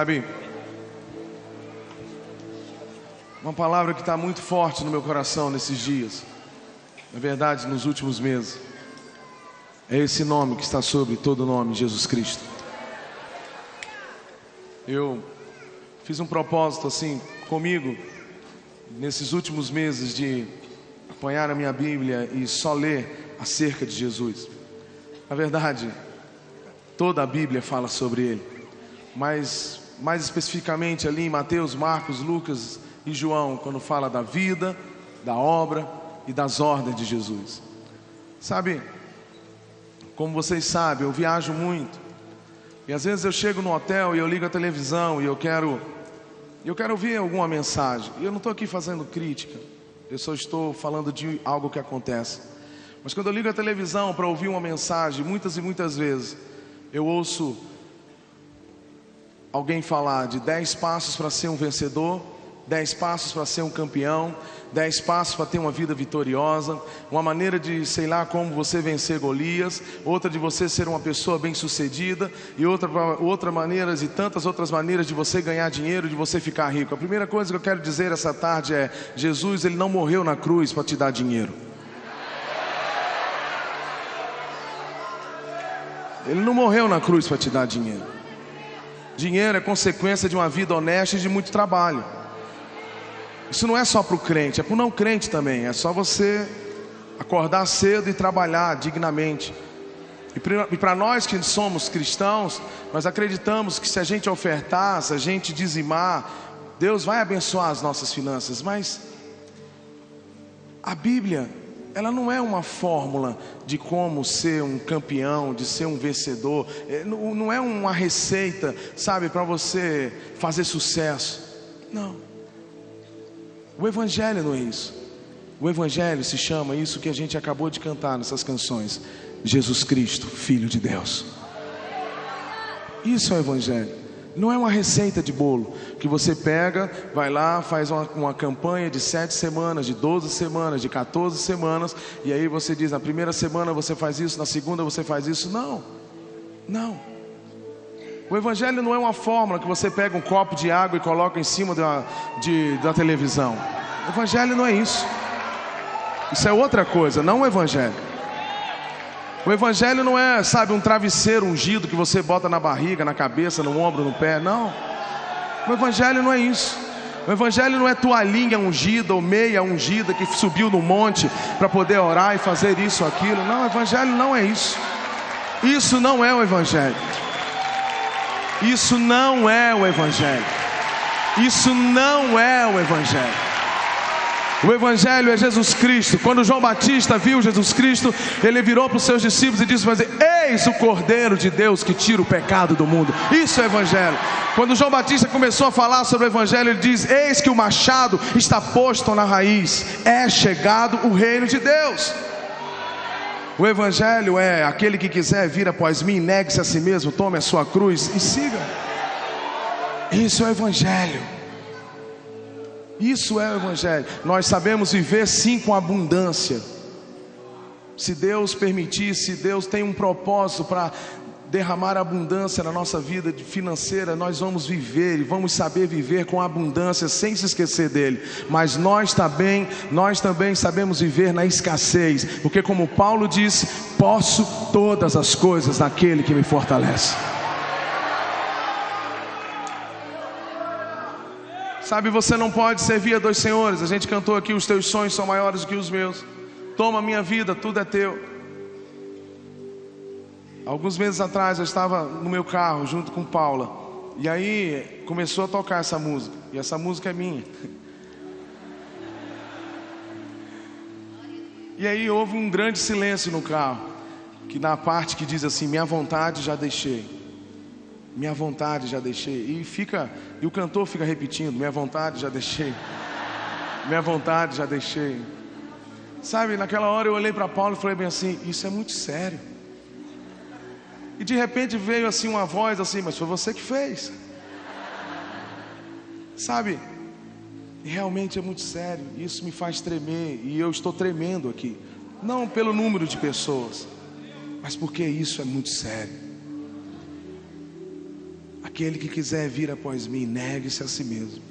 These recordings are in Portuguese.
Sabe, uma palavra que está muito forte no meu coração nesses dias, na verdade nos últimos meses, é esse nome que está sobre todo nome, Jesus Cristo. Eu fiz um propósito assim comigo, nesses últimos meses, de apanhar a minha Bíblia e só ler acerca de Jesus. Na verdade, toda a Bíblia fala sobre Ele, mas mais especificamente ali em Mateus, Marcos, Lucas e João, quando fala da vida, da obra e das ordens de Jesus. Sabe, como vocês sabem, eu viajo muito, e às vezes eu chego no hotel e eu ligo a televisão e eu quero ouvir alguma mensagem. E eu não estou aqui fazendo crítica, eu só estou falando de algo que acontece. Mas quando eu ligo a televisão para ouvir uma mensagem, muitas e muitas vezes eu ouço alguém falar de 10 passos para ser um vencedor, 10 passos para ser um campeão, 10 passos para ter uma vida vitoriosa, uma maneira de, sei lá, como você vencer Golias, outra de você ser uma pessoa bem sucedida, e outra maneiras e tantas outras maneiras de você ganhar dinheiro, de você ficar rico. A primeira coisa que eu quero dizer essa tarde é: Jesus, Ele não morreu na cruz para te dar dinheiro. Ele não morreu na cruz para te dar dinheiro. Dinheiro é consequência de uma vida honesta e de muito trabalho. Isso não é só para o crente, é para o não crente também. É só você acordar cedo e trabalhar dignamente. E para nós que somos cristãos, nós acreditamos que se a gente ofertar, se a gente dizimar, Deus vai abençoar as nossas finanças. Mas a Bíblia, ela não é uma fórmula de como ser um campeão, de ser um vencedor. Não é uma receita, sabe, para você fazer sucesso. Não. O Evangelho não é isso. O Evangelho se chama isso que a gente acabou de cantar nessas canções: Jesus Cristo, Filho de Deus. Isso é o Evangelho. Não é uma receita de bolo que você pega, vai lá, faz uma campanha de 7 semanas, de 12 semanas, de 14 semanas, e aí você diz: na primeira semana você faz isso, na segunda você faz isso. Não, não. O Evangelho não é uma fórmula que você pega um copo de água e coloca em cima da televisão. O Evangelho não é isso. Isso é outra coisa, não o Evangelho. O Evangelho não é, sabe, um travesseiro ungido que você bota na barriga, na cabeça, no ombro, no pé. Não. O Evangelho não é isso. O Evangelho não é toalhinha ungida ou meia ungida que subiu no monte para poder orar e fazer isso ou aquilo. Não, o Evangelho não é isso. Isso não é o Evangelho. Isso não é o Evangelho. Isso não é o Evangelho. O Evangelho é Jesus Cristo. Quando João Batista viu Jesus Cristo, ele virou para os seus discípulos e disse: eis o Cordeiro de Deus que tira o pecado do mundo. Isso é Evangelho. Quando João Batista começou a falar sobre o Evangelho, ele diz: eis que o machado está posto na raiz, é chegado o reino de Deus. O Evangelho é: aquele que quiser vir após mim, negue-se a si mesmo, tome a sua cruz e siga. Isso é o Evangelho. Isso é o Evangelho. Nós sabemos viver sim com abundância. Se Deus permitir, se Deus tem um propósito para derramar abundância na nossa vida financeira, nós vamos viver e vamos saber viver com abundância sem se esquecer dele. Mas nós também sabemos viver na escassez, porque como Paulo diz: posso todas as coisas naquele que me fortalece. Sabe, você não pode servir a dois senhores. A gente cantou aqui: os teus sonhos são maiores do que os meus. Toma a minha vida, tudo é teu. Alguns meses atrás eu estava no meu carro junto com Paula, e aí começou a tocar essa música, e essa música é minha. E aí houve um grande silêncio no carro, que na parte que diz assim: minha vontade já deixei. Minha vontade já deixei. E o cantor fica repetindo: minha vontade já deixei. Minha vontade já deixei. Sabe, naquela hora eu olhei para Paulo e falei bem assim: isso é muito sério. E de repente veio assim uma voz assim: mas foi você que fez. Sabe, realmente é muito sério. Isso me faz tremer, e eu estou tremendo aqui. Não pelo número de pessoas, mas porque isso é muito sério. Aquele que quiser vir após mim, negue-se a si mesmo.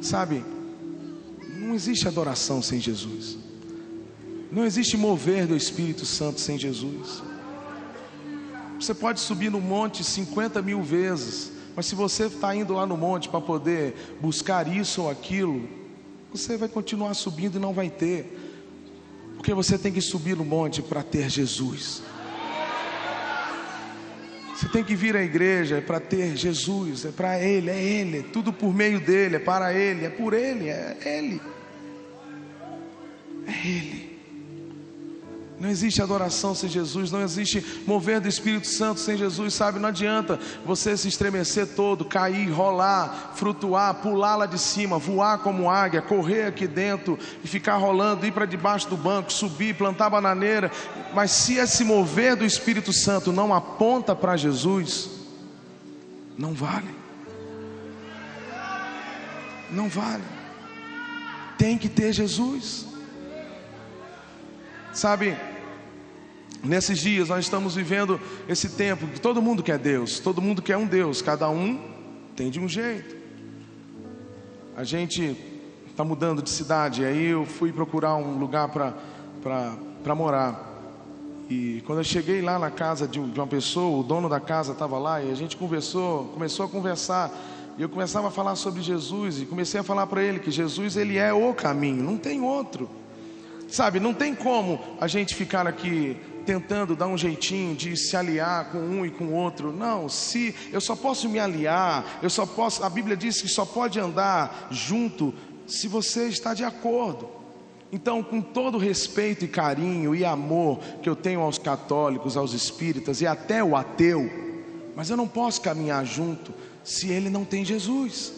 Sabe, não existe adoração sem Jesus. Não existe mover do Espírito Santo sem Jesus. Você pode subir no monte 50.000 vezes, mas se você está indo lá no monte para poder buscar isso ou aquilo, você vai continuar subindo e não vai ter. Porque você tem que subir no monte para ter Jesus. Você tem que vir à igreja para ter Jesus, é para Ele, é tudo por meio dEle, é para Ele, é por Ele, é Ele. É Ele. Não existe adoração sem Jesus, não existe mover do Espírito Santo sem Jesus, sabe? Não adianta você se estremecer todo, cair, rolar, flutuar, pular lá de cima, voar como águia, correr aqui dentro e ficar rolando, ir para debaixo do banco, subir, plantar bananeira. Mas se esse mover do Espírito Santo não aponta para Jesus, não vale. Não vale. Tem que ter Jesus. Sabe, nesses dias nós estamos vivendo esse tempo que todo mundo quer Deus, todo mundo quer um Deus, cada um tem de um jeito. A gente está mudando de cidade, aí eu fui procurar um lugar para morar. E quando eu cheguei lá na casa de uma pessoa, o dono da casa estava lá e a gente começou a conversar. E eu começava a falar sobre Jesus e comecei a falar para ele que Jesus, ele é o caminho, não tem outro. Sabe, não tem como a gente ficar aqui tentando dar um jeitinho de se aliar com um e com o outro. Não, se eu só posso me aliar, a Bíblia diz que só pode andar junto se você está de acordo. Então, com todo respeito e carinho e amor que eu tenho aos católicos, aos espíritas e até o ateu, mas eu não posso caminhar junto se ele não tem Jesus.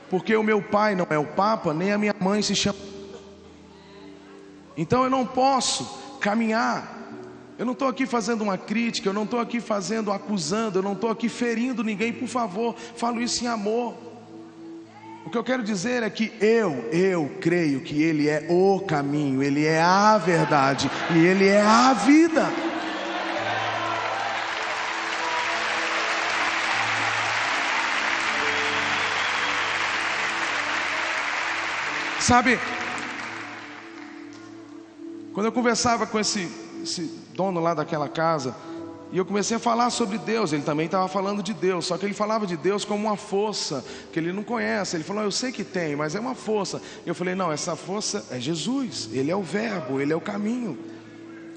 Porque o meu pai não é o Papa, nem a minha mãe se chama. Então eu não posso caminhar. Eu não estou aqui fazendo uma crítica, eu não estou aqui acusando, eu não estou aqui ferindo ninguém, por favor, falo isso em amor. O que eu quero dizer é que eu creio que Ele é o caminho, Ele é a verdade e Ele é a vida. Sabe, quando eu conversava com esse dono lá daquela casa, e eu comecei a falar sobre Deus, ele também estava falando de Deus, só que ele falava de Deus como uma força, que ele não conhece. Ele falou, eu sei que tem, mas é uma força. Eu falei, não, essa força é Jesus, Ele é o verbo, Ele é o caminho.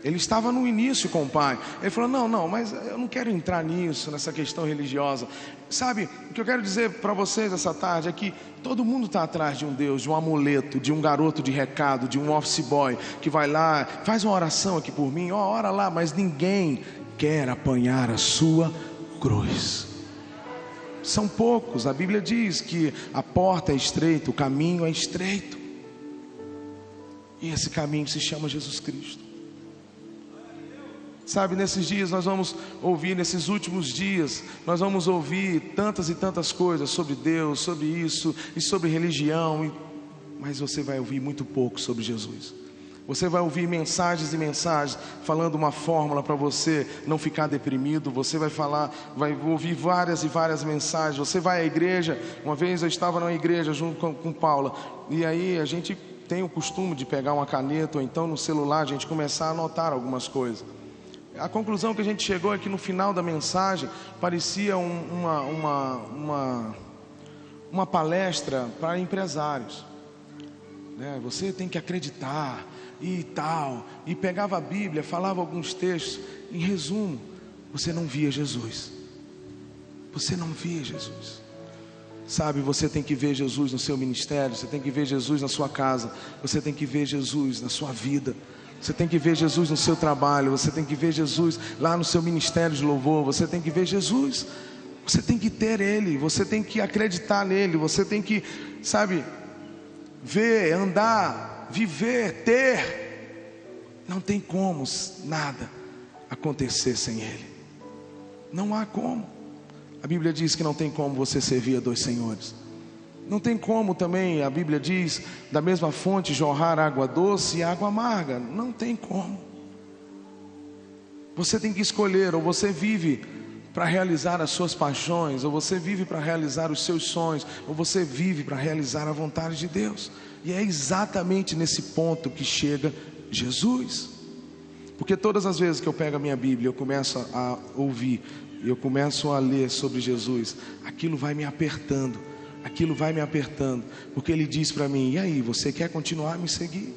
Ele estava no início com o Pai. Ele falou, não, mas eu não quero entrar nisso, nessa questão religiosa. Sabe, o que eu quero dizer para vocês essa tarde é que todo mundo está atrás de um Deus, de um amuleto, de um garoto de recado, de um office boy, que vai lá, faz uma oração aqui por mim, ora lá, mas ninguém quer apanhar a sua cruz. São poucos, a Bíblia diz que a porta é estreita, o caminho é estreito. E esse caminho se chama Jesus Cristo. Sabe, nesses dias nós vamos ouvir, nesses últimos dias, nós vamos ouvir tantas e tantas coisas sobre Deus, sobre isso e sobre religião, mas você vai ouvir muito pouco sobre Jesus. Você vai ouvir mensagens e mensagens falando uma fórmula para você não ficar deprimido. Você vai ouvir várias e várias mensagens. Você vai à igreja. Uma vez eu estava numa igreja junto com Paula, e aí a gente tem o costume de pegar uma caneta ou então no celular a gente começar a anotar algumas coisas. A conclusão que a gente chegou é que no final da mensagem parecia uma palestra para empresários, né? Você tem que acreditar e tal, e pegava a Bíblia, falava alguns textos. Em resumo, você não via Jesus. Você não via Jesus. Sabe, você tem que ver Jesus no seu ministério, você tem que ver Jesus na sua casa, você tem que ver Jesus na sua vida. Você tem que ver Jesus no seu trabalho, você tem que ver Jesus lá no seu ministério de louvor, você tem que ver Jesus, você tem que ter Ele, você tem que acreditar nele, você tem que, sabe, ver, andar, viver, ter. Não tem como nada acontecer sem Ele. Não há como. A Bíblia diz que não tem como você servir a dois senhores. Não tem como também, a Bíblia diz, da mesma fonte jorrar água doce e água amarga. Não tem como. Você tem que escolher, ou você vive para realizar as suas paixões, ou você vive para realizar os seus sonhos, ou você vive para realizar a vontade de Deus. E é exatamente nesse ponto que chega Jesus. Porque todas as vezes que eu pego a minha Bíblia, eu começo a ouvir, eu começo a ler sobre Jesus, aquilo vai me apertando, porque Ele diz para mim: e aí, você quer continuar a me seguir?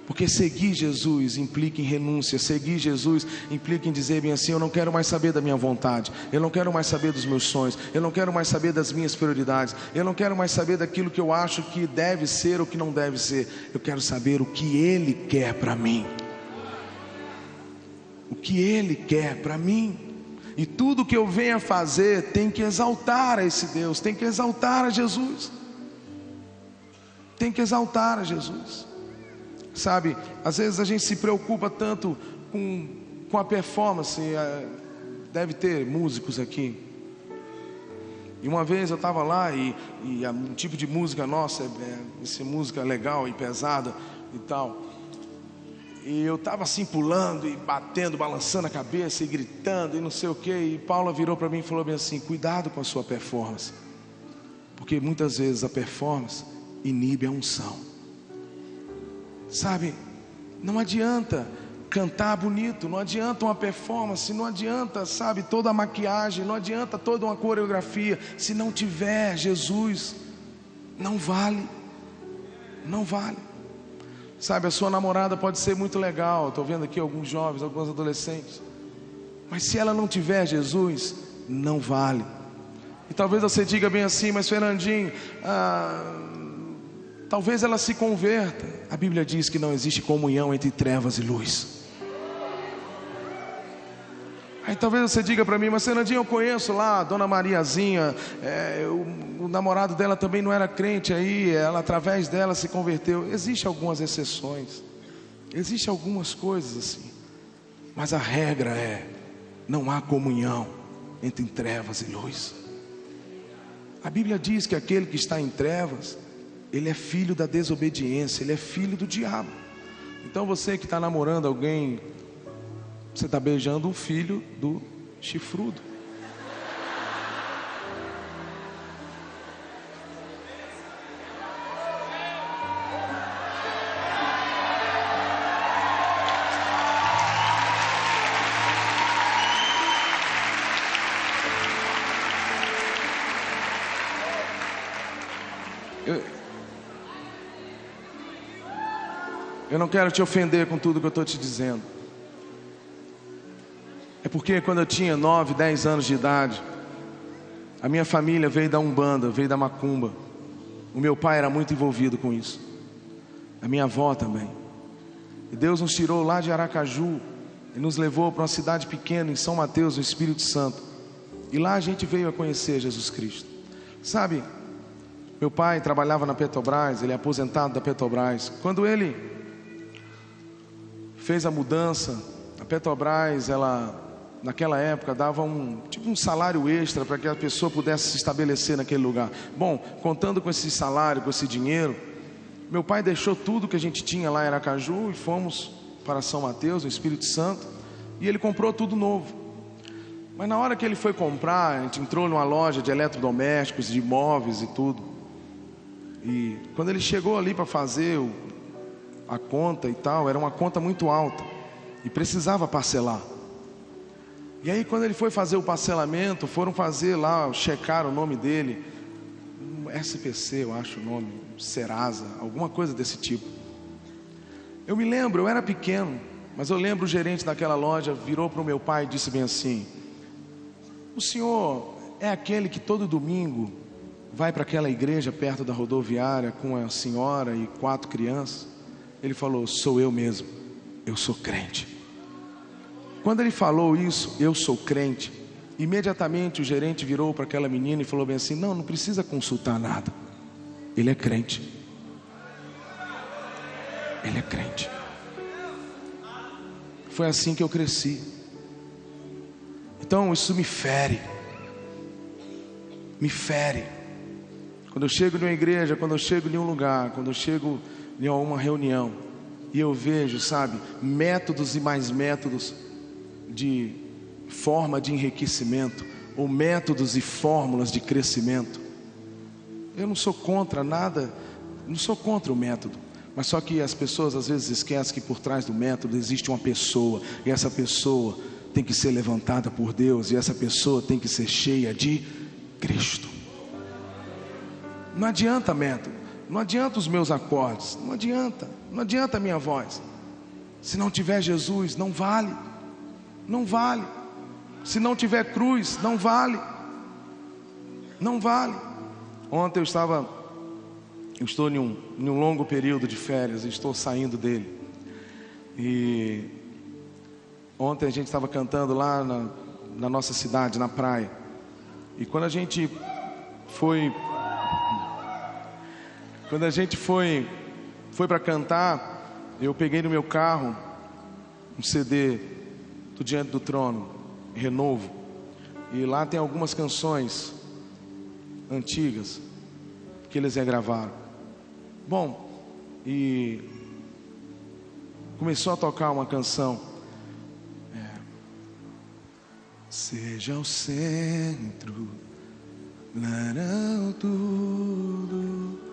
Porque seguir Jesus implica em renúncia, seguir Jesus implica em dizer bem assim: eu não quero mais saber da minha vontade, eu não quero mais saber dos meus sonhos, eu não quero mais saber das minhas prioridades, eu não quero mais saber daquilo que eu acho que deve ser ou que não deve ser. Eu quero saber o que Ele quer para mim, o que Ele quer para mim. E tudo que eu venha fazer tem que exaltar a esse Deus, tem que exaltar a Jesus, tem que exaltar a Jesus. Sabe, às vezes a gente se preocupa tanto com a performance. Deve ter músicos aqui. E uma vez eu estava lá e um tipo de música nossa, essa música legal e pesada e tal. E eu estava assim pulando e batendo, balançando a cabeça e gritando e não sei o que. E Paula virou para mim e falou bem assim: cuidado com a sua performance, porque muitas vezes a performance inibe a unção. Sabe, não adianta cantar bonito, não adianta uma performance, não adianta, sabe, toda a maquiagem, não adianta toda uma coreografia, se não tiver Jesus, não vale, não vale. Sabe, a sua namorada pode ser muito legal, estou vendo aqui alguns jovens, alguns adolescentes, mas se ela não tiver Jesus, não vale. E talvez você diga bem assim: mas Fernandinho, talvez ela se converta. A Bíblia diz que não existe comunhão entre trevas e luz. Aí talvez você diga para mim: mas Fernandinho, eu conheço lá a Dona Mariazinha, o namorado dela também não era crente, aí ela, através dela, se converteu. Existem algumas exceções, existem algumas coisas assim, mas a regra é: não há comunhão entre trevas e luz. A Bíblia diz que aquele que está em trevas, ele é filho da desobediência, ele é filho do diabo. Então você que está namorando alguém, você está beijando o filho do chifrudo. Eu não quero te ofender com tudo que eu estou te dizendo. É porque quando eu tinha 9, 10 anos de idade, a minha família veio da Umbanda, veio da Macumba. O meu pai era muito envolvido com isso, a minha avó também. E Deus nos tirou lá de Aracaju e nos levou para uma cidade pequena em São Mateus, no Espírito Santo. E lá a gente veio a conhecer Jesus Cristo. Sabe, meu pai trabalhava na Petrobras, ele é aposentado da Petrobras. Quando ele fez a mudança, a Petrobras, ela naquela época dava um salário extra para que a pessoa pudesse se estabelecer naquele lugar. Bom, contando com esse salário, com esse dinheiro, meu pai deixou tudo que a gente tinha lá em Aracaju e fomos para São Mateus, no Espírito Santo, e ele comprou tudo novo. Mas na hora que ele foi comprar, a gente entrou numa loja de eletrodomésticos, de imóveis e tudo. E quando ele chegou ali para fazer a conta e tal, era uma conta muito alta e precisava parcelar. E aí quando ele foi fazer o parcelamento, foram fazer lá, checar o nome dele, SPC, eu acho o nome, Serasa, alguma coisa desse tipo. Eu me lembro, eu era pequeno, mas eu lembro o gerente daquela loja virou para o meu pai e disse bem assim: o senhor é aquele que todo domingo vai para aquela igreja perto da rodoviária com a senhora e 4 crianças? Ele falou: sou eu mesmo, eu sou crente. Quando ele falou isso, eu sou crente, imediatamente o gerente virou para aquela menina e falou bem assim: não precisa consultar nada, ele é crente. Ele é crente. Foi assim que eu cresci. Então isso me fere. Me fere. Quando eu chego em uma igreja, quando eu chego em um lugar, quando eu chego em uma reunião, e eu vejo, sabe, métodos e mais métodos de forma de enriquecimento, ou métodos e fórmulas de crescimento. Eu não sou contra nada, não sou contra o método, mas só que as pessoas às vezes esquecem que por trás do método existe uma pessoa, e essa pessoa tem que ser levantada por Deus, e essa pessoa tem que ser cheia de Cristo. Não adianta método, não adianta os meus acordes, não adianta a minha voz. Se não tiver Jesus, não vale, não vale. Se não tiver cruz, não vale, não vale. Ontem eu estou em um longo período de férias, estou saindo dele. E ontem a gente estava cantando lá na nossa cidade, na praia. E quando a gente foi para cantar, eu peguei no meu carro um CD do Diante do Trono, Renovo. E lá tem algumas canções antigas que eles regravaram. Bom, e começou a tocar uma canção, seja o centro, larão tudo.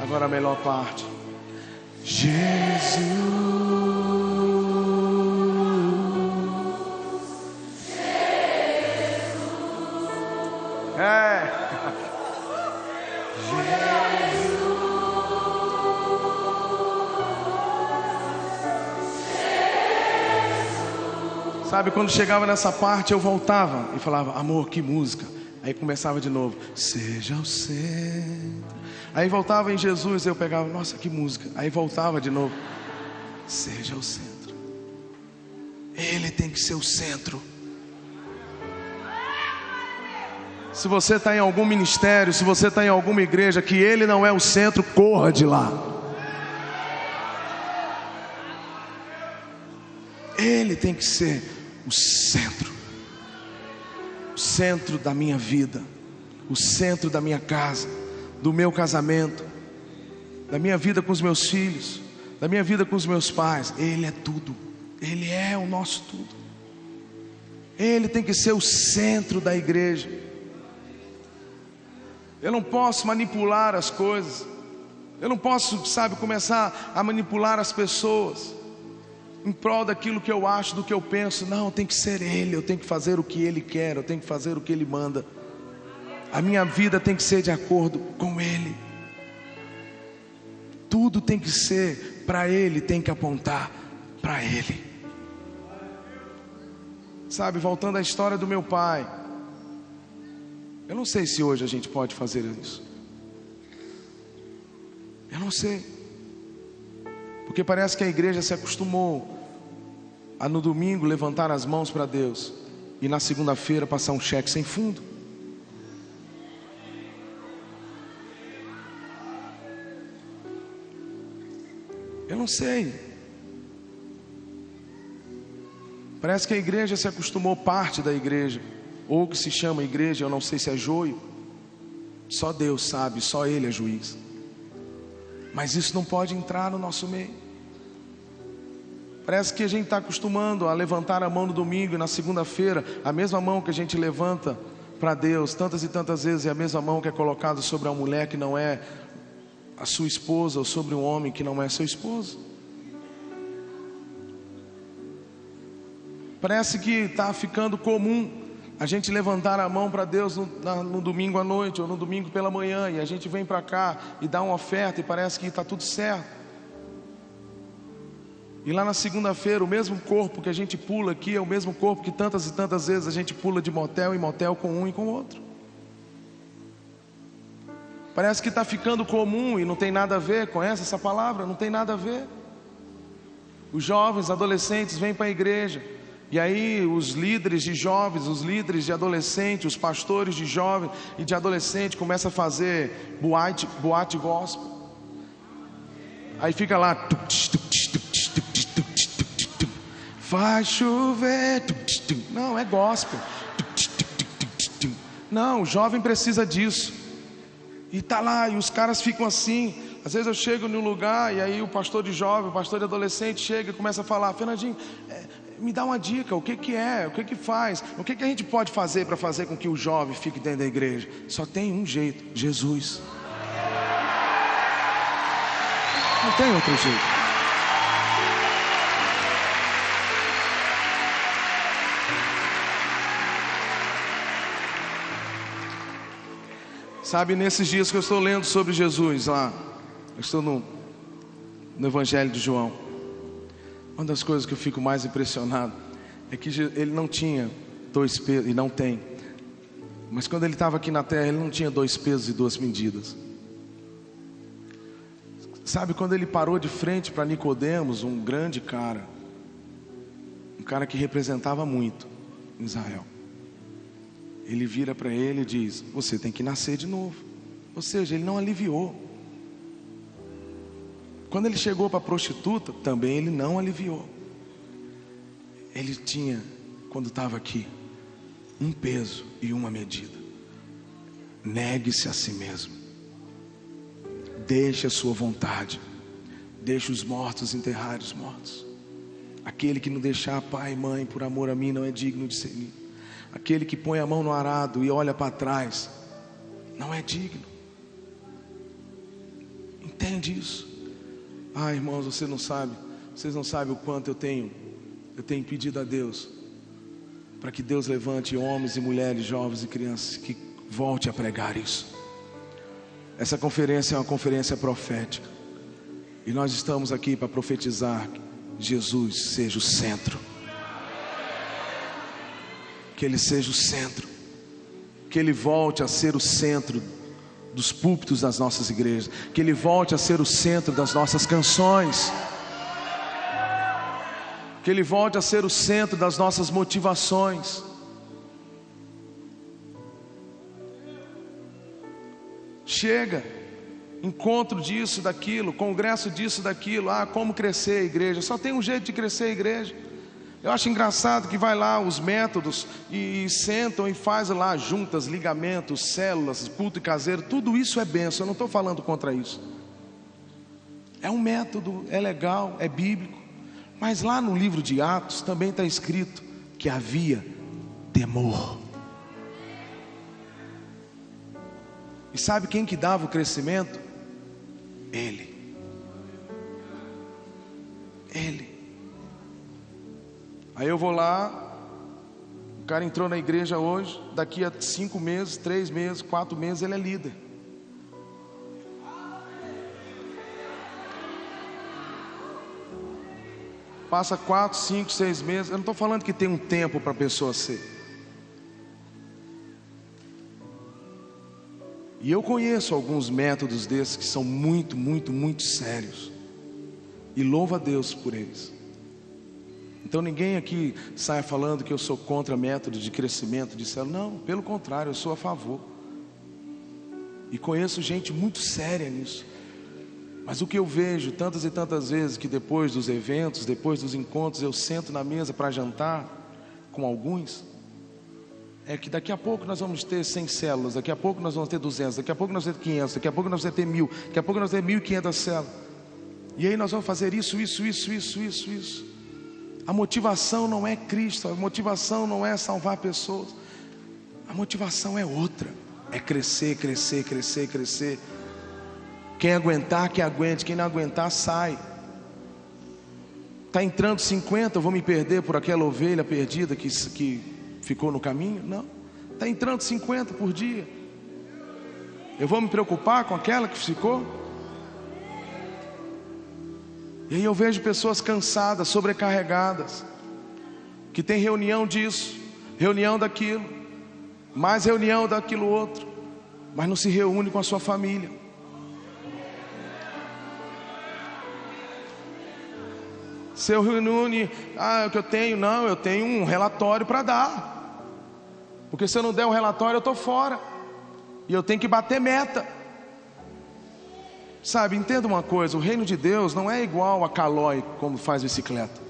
Agora a melhor parte. Jesus, Sabe, quando chegava nessa parte eu voltava e falava, amor, que música. Aí começava de novo, seja o centro. Aí voltava em Jesus, eu pegava, nossa, que música. Aí voltava de novo, seja o centro. Ele tem que ser o centro. Se você está em algum ministério, se você está em alguma igreja que ele não é o centro, corra de lá. Ele tem que ser o centro. O centro da minha vida, o centro da minha casa, do meu casamento, da minha vida com os meus filhos, da minha vida com os meus pais. Ele é tudo, Ele é o nosso tudo. Ele tem que ser o centro da igreja. Eu não posso manipular as coisas, eu não posso, sabe, começar a manipular as pessoas em prol daquilo que eu acho, do que eu penso. Não, tem que ser Ele, eu tenho que fazer o que Ele quer, eu tenho que fazer o que Ele manda. A minha vida tem que ser de acordo com Ele. Tudo tem que ser para Ele, tem que apontar para Ele. Sabe, voltando à história do meu pai, eu não sei se hoje a gente pode fazer isso. Eu não sei. Porque parece que a igreja se acostumou a no domingo levantar as mãos para Deus e na segunda-feira passar um cheque sem fundo. Eu não sei. Parece que a igreja se acostumou, parte da igreja, ou que se chama igreja, eu não sei se é joio. Só Deus sabe, só Ele é juiz. Mas isso não pode entrar no nosso meio. Parece que a gente está acostumando a levantar a mão no domingo e na segunda-feira, a mesma mão que a gente levanta para Deus tantas e tantas vezes é a mesma mão que é colocada sobre a mulher que não é a sua esposa, ou sobre um homem que não é seu esposo. Parece que está ficando comum a gente levantar a mão para Deus no domingo à noite ou no domingo pela manhã, e a gente vem para cá e dá uma oferta e parece que está tudo certo. E lá na segunda-feira o mesmo corpo que a gente pula aqui é o mesmo corpo que tantas e tantas vezes a gente pula de motel em motel com um e com o outro. Parece que está ficando comum e não tem nada a ver. Conhece essa palavra? Não tem nada a ver. Os jovens, adolescentes vêm para a igreja E aí os líderes de jovens, os líderes de adolescentes, os pastores de jovens e de adolescente começam a fazer boate gospel. Aí fica lá, vai chover. Não, é gospel. Não, o jovem precisa disso. E tá lá, e os caras ficam assim. Às vezes eu chego num lugar e aí o pastor de jovem, o pastor de adolescente chega e começa a falar: Fernandinho, me dá uma dica, o que é, o que faz, o que a gente pode fazer para fazer com que o jovem fique dentro da igreja? Só tem um jeito: Jesus. Não tem outro jeito. Sabe, nesses dias que eu estou lendo sobre Jesus lá, eu estou no Evangelho de João, uma das coisas que eu fico mais impressionado é que ele não tinha 2 pesos, e não tem, mas quando ele estava aqui na terra, ele não tinha 2 pesos e 2 medidas. Sabe, quando ele parou de frente para Nicodemos, um grande cara, um cara que representava muito em Israel, ele vira para ele e diz: você tem que nascer de novo. Ou seja, ele não aliviou. Quando ele chegou para a prostituta, também ele não aliviou. Ele tinha, quando estava aqui, 1 peso e 1 medida. Negue-se a si mesmo. Deixe a sua vontade. Deixe os mortos enterrar os mortos. Aquele que não deixar pai e mãe por amor a mim não é digno de ser. Aquele que põe a mão no arado e olha para trás não é digno. Entende isso? Ah, irmãos, vocês não sabem o quanto eu tenho pedido a Deus para que Deus levante homens e mulheres, jovens e crianças que volte a pregar isso. Essa conferência é uma conferência profética e nós estamos aqui para profetizar que Jesus seja o centro. Que Ele seja o centro, que Ele volte a ser o centro dos púlpitos das nossas igrejas, que Ele volte a ser o centro das nossas canções, que Ele volte a ser o centro das nossas motivações. Chega, encontro disso, daquilo, congresso disso, daquilo. Ah, como crescer a igreja? Só tem um jeito de crescer a igreja. Eu acho engraçado que vai lá os métodos e sentam e fazem lá juntas, ligamentos, células, culto caseiro. Tudo isso é bênção, eu não estou falando contra isso. É um método, é legal, é bíblico. Mas lá no livro de Atos também está escrito que havia temor. E sabe quem que dava o crescimento? Ele. Aí eu vou lá, o cara entrou na igreja hoje, daqui a 5 meses, 3 meses, 4 meses ele é líder. Passa 4, 5, 6 meses. Eu não estou falando que tem um tempo para a pessoa ser. E eu conheço alguns métodos desses que são muito, muito, muito sérios. E louvo a Deus por eles. Então ninguém aqui saia falando que eu sou contra método de crescimento de célula. Não, pelo contrário, eu sou a favor. E conheço gente muito séria nisso. Mas o que eu vejo tantas e tantas vezes, que depois dos eventos, depois dos encontros, eu sento na mesa para jantar com alguns, é que daqui a pouco nós vamos ter 100 células, daqui a pouco nós vamos ter 200, daqui a pouco nós vamos ter 500, daqui a pouco nós vamos ter 1000, daqui a pouco nós vamos ter 1.500 células. E aí nós vamos fazer isso. A motivação não é Cristo, a motivação não é salvar pessoas. A motivação é outra, é crescer. Quem aguentar, que aguente. Quem não aguentar, sai. Está entrando 50, eu vou me perder por aquela ovelha perdida que ficou no caminho? Não. Está entrando 50 por dia, eu vou me preocupar com aquela que ficou? E aí eu vejo pessoas cansadas, sobrecarregadas, que tem reunião disso, reunião daquilo, mais reunião daquilo outro, mas não se reúne com a sua família. Seu reúne, o que eu tenho? Não, eu tenho um relatório para dar. Porque se eu não der um relatório, eu estou fora. E eu tenho que bater meta. Sabe, entenda uma coisa, o reino de Deus não é igual a Calói, como faz bicicleta.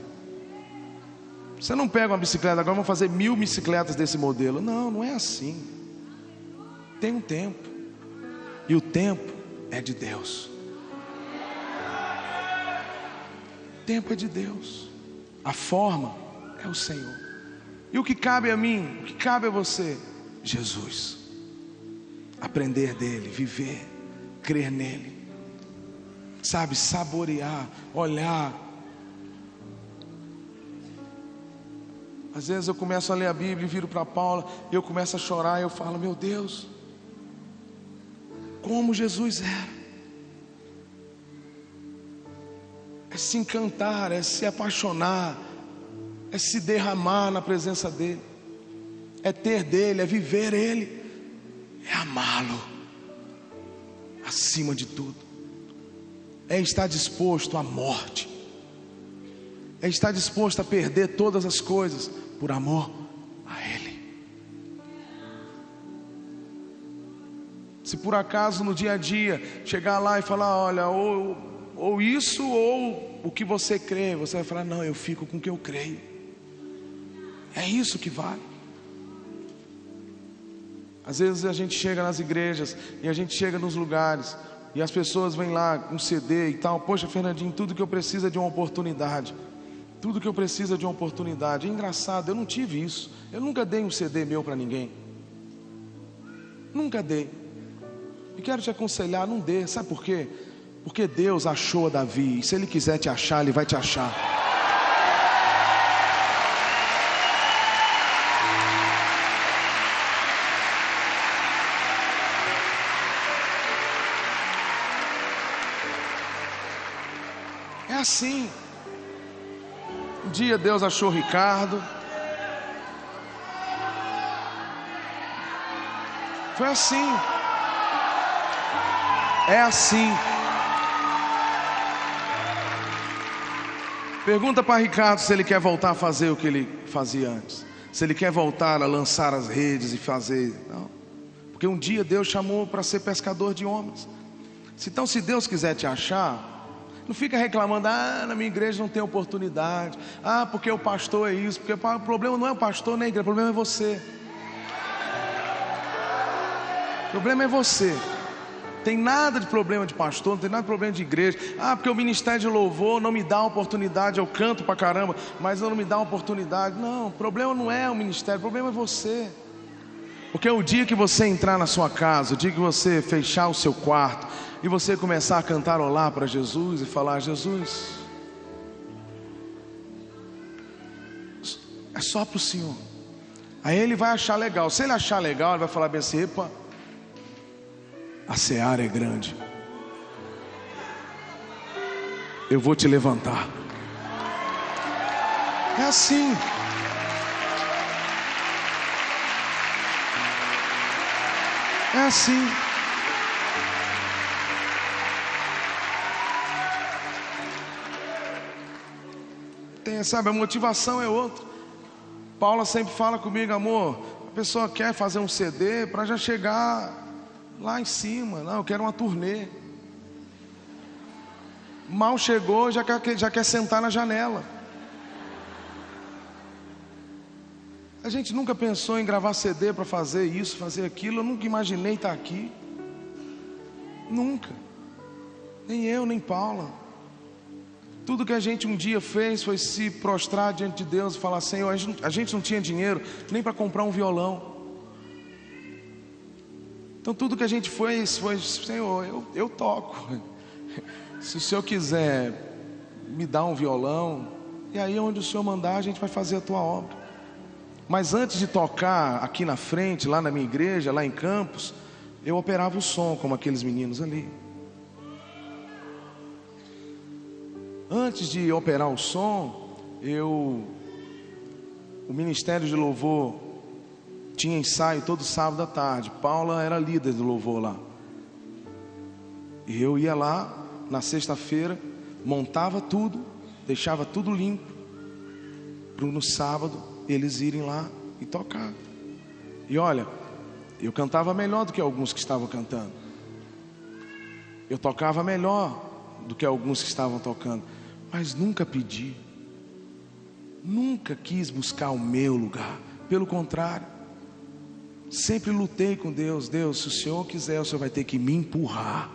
Você não pega uma bicicleta, agora vamos fazer 1000 bicicletas desse modelo. Não, não é assim. Tem um tempo. E o tempo é de Deus. O tempo é de Deus. A forma é o Senhor. E o que cabe a mim, o que cabe a você? Jesus. Aprender dele, viver, crer nele. Sabe, saborear, olhar. Às vezes eu começo a ler a Bíblia e viro para Paula, e eu começo a chorar e eu falo, meu Deus, como Jesus era. É se encantar, é se apaixonar, é se derramar na presença dele, é ter dele, é viver ele, é amá-lo acima de tudo, é estar disposto à morte, é estar disposto a perder todas as coisas por amor a ele. Se por acaso no dia a dia chegar lá e falar, olha, ou isso ou o que você crê, você vai falar, não, eu fico com o que eu creio. É isso que vale. Às vezes a gente chega nas igrejas e a gente chega nos lugares e as pessoas vêm lá com CD e tal. Poxa, Fernandinho, tudo que eu preciso é de uma oportunidade. Tudo que eu preciso é de uma oportunidade. É engraçado, eu não tive isso. Eu nunca dei um CD meu para ninguém. Nunca dei. E quero te aconselhar, não dê. Sabe por quê? Porque Deus achou a Davi. E se Ele quiser te achar, Ele vai te achar. É assim. Um dia Deus achou Ricardo. Foi assim. É assim. Pergunta para Ricardo se ele quer voltar a fazer o que ele fazia antes. Se ele quer voltar a lançar as redes e fazer. Não. Porque um dia Deus chamou para ser pescador de homens. Então, se Deus quiser te achar, não fica reclamando, na minha igreja não tem oportunidade. Porque o pastor é isso. Porque o problema não é o pastor nem a igreja, o problema é você. O problema é você. Tem nada de problema de pastor, não tem nada de problema de igreja. Porque o ministério de louvor não me dá uma oportunidade. Eu canto pra caramba, mas não me dá uma oportunidade. Não, o problema não é o ministério, o problema é você. Porque o dia que você entrar na sua casa, o dia que você fechar o seu quarto e você começar a cantarolar para Jesus e falar, Jesus, é só para o Senhor. Aí Ele vai achar legal. Se Ele achar legal, Ele vai falar bem assim, epa, a seara é grande, eu vou te levantar. É assim. É assim. Sabe, a motivação é outra. Paula sempre fala comigo, amor, a pessoa quer fazer um CD para já chegar lá em cima. Não, eu quero uma turnê. Mal chegou, já quer sentar na janela. A gente nunca pensou em gravar CD para fazer isso, fazer aquilo. Eu nunca imaginei estar aqui. Nunca. Nem eu, nem Paula. Tudo que a gente um dia fez foi se prostrar diante de Deus e falar, Senhor, a gente não tinha dinheiro nem para comprar um violão. Então tudo que a gente fez foi, Senhor, eu toco. Se o Senhor quiser me dar um violão, e aí onde o Senhor mandar a gente vai fazer a tua obra. Mas antes de tocar aqui na frente, lá na minha igreja, lá em Campos, eu operava o som como aqueles meninos ali. Antes de operar o som, o Ministério de Louvor tinha ensaio todo sábado à tarde. Paula era líder do louvor lá. E eu ia lá na sexta-feira, montava tudo deixava tudo limpo, para no sábado eles irem lá e tocar. E olha, eu cantava melhor do que alguns que estavam cantando, eu tocava melhor do que alguns que estavam tocando, mas nunca pedi, nunca quis buscar o meu lugar. Pelo contrário, sempre lutei com Deus. Deus, se o Senhor quiser, o Senhor vai ter que me empurrar.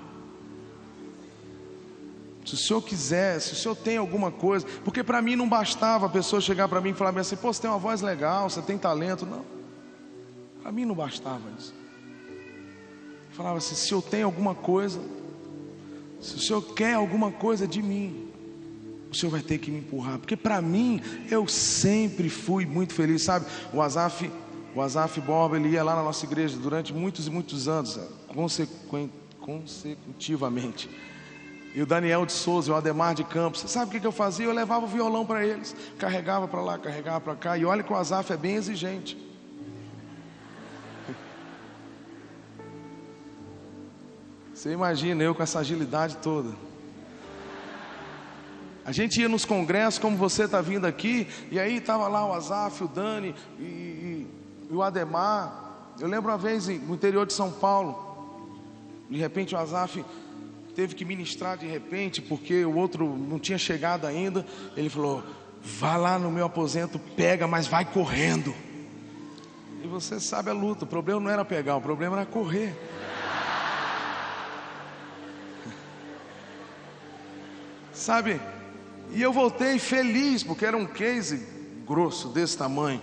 Se o Senhor quiser, se o Senhor tem alguma coisa, porque para mim não bastava a pessoa chegar para mim e falar assim: pô, você tem uma voz legal, você tem talento. Não, para mim não bastava isso. Eu falava assim: se eu tenho alguma coisa, se o Senhor quer alguma coisa de mim, o Senhor vai ter que me empurrar. Porque para mim, eu sempre fui muito feliz, sabe? O Asaf Borba, ele ia lá na nossa igreja durante muitos e muitos anos, consecutivamente. E o Daniel de Souza, o Ademar de Campos, sabe o que eu fazia? Eu levava o violão para eles, carregava para lá, carregava para cá. E olha que o Asaf é bem exigente. Você imagina eu com essa agilidade toda. A gente ia nos congressos, como você está vindo aqui, e aí estava lá o Asaf, o Dani e o Ademar. Eu lembro uma vez no interior de São Paulo, de repente o Asaf teve que ministrar de repente, porque o outro não tinha chegado ainda. Ele falou: vá lá no meu aposento, pega, mas vai correndo. E você sabe a luta, o problema não era pegar, o problema era correr. Sabe? E eu voltei feliz, porque era um case grosso desse tamanho.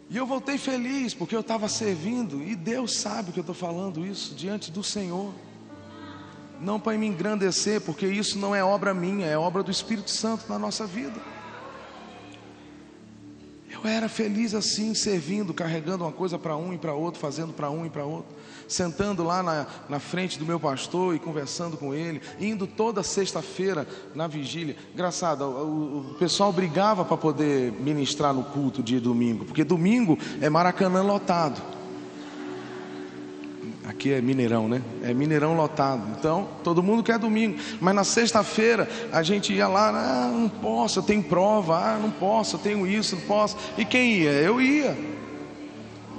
E eu voltei feliz, porque eu estava servindo. E Deus sabe que eu estou falando isso diante do Senhor. Não para me engrandecer, porque isso não é obra minha, é obra do Espírito Santo na nossa vida. Eu era feliz assim, servindo, carregando uma coisa para um e para outro, fazendo para um e para outro, sentando lá na frente do meu pastor e conversando com ele, indo toda sexta-feira na vigília. Engraçado, o pessoal brigava para poder ministrar no culto dia domingo, porque domingo é Maracanã lotado. Aqui é Mineirão, né? É Mineirão lotado. Então, todo mundo quer domingo. Mas na sexta-feira, a gente ia lá: ah, não posso, eu tenho prova. Ah, não posso, eu tenho isso, não posso. E quem ia? Eu ia.